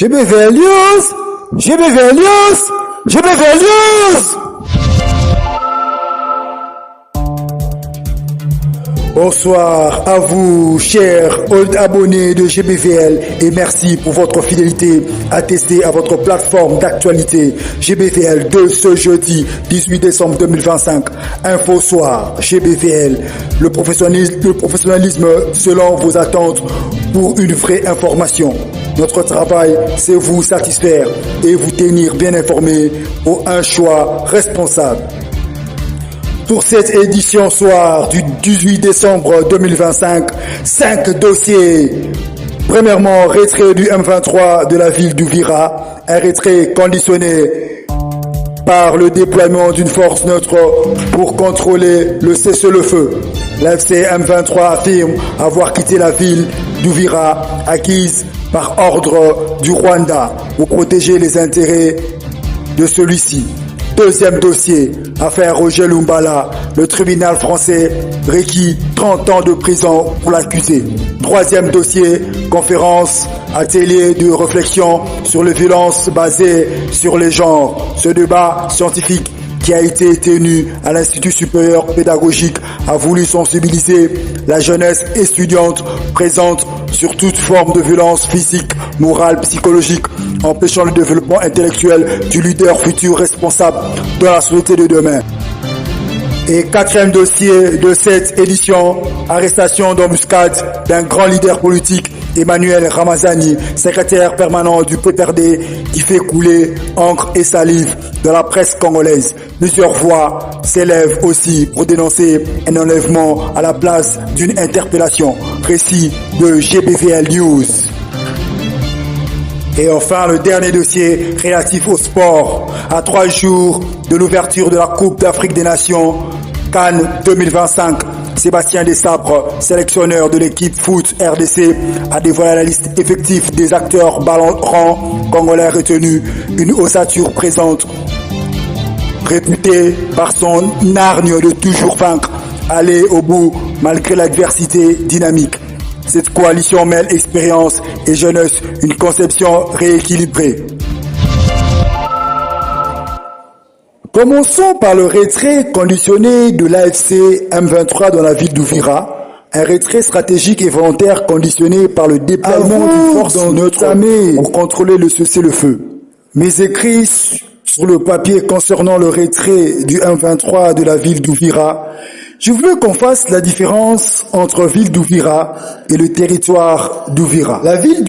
GBVL News, GBVL News, GBVL News. Bonsoir à vous, chers old abonnés de GBVL, et merci pour votre fidélité attestée à votre plateforme d'actualité GBVL de ce jeudi 18 décembre 2025. Info soir, GBVL, le professionnalisme selon vos attentes pour une vraie information. Notre travail, c'est vous satisfaire et vous tenir bien informés pour un choix responsable. Pour cette édition soir du 18 décembre 2025, 5 dossiers. Premièrement, retrait du M23 de la ville d'Uvira, un retrait conditionné par le déploiement d'une force neutre pour contrôler le cessez-le-feu. L'AFC M23 affirme avoir quitté la ville d'Uvira, acquise par ordre du Rwanda, pour protéger les intérêts de celui-ci. Deuxième dossier, affaire Roger Lumbala. Le tribunal français requis 30 ans de prison pour l'accusé. Troisième dossier, conférence, atelier de réflexion sur les violences basées sur les genres. Ce débat scientifique qui a été tenu à l'Institut supérieur pédagogique a voulu sensibiliser la jeunesse étudiante présente sur toute forme de violence physique, morale, psychologique, empêchant le développement intellectuel du leader futur responsable de la société de demain. Et quatrième dossier de cette édition, arrestation d'embuscade d'un grand leader politique, Emmanuel Ramazani, secrétaire permanent du PPRD, qui fait couler encre et salive dans la presse congolaise. Plusieurs voix s'élèvent aussi pour dénoncer un enlèvement à la place d'une interpellation. Récit de GBVL News. Et enfin, le dernier dossier relatif au sport. À 3 jours de l'ouverture de la Coupe d'Afrique des Nations, Cannes 2025, Sébastien Desabre, sélectionneur de l'équipe foot RDC, a dévoilé la liste effective des acteurs ballons congolais retenus. Une ossature présente, réputée par son hargne de toujours vaincre, aller au bout malgré l'adversité dynamique. Cette coalition mêle expérience et jeunesse, une conception rééquilibrée. Commençons par le retrait conditionné de l'AFC M23 dans la ville d'Uvira. Un retrait stratégique et volontaire conditionné par le déploiement d'une force neutre pour contrôler le cessez-le-feu. Mes écrits sur le papier concernant le retrait du M23 de la ville d'Uvira, je veux qu'on fasse la différence entre ville d'Uvira et le territoire d'Uvira. La ville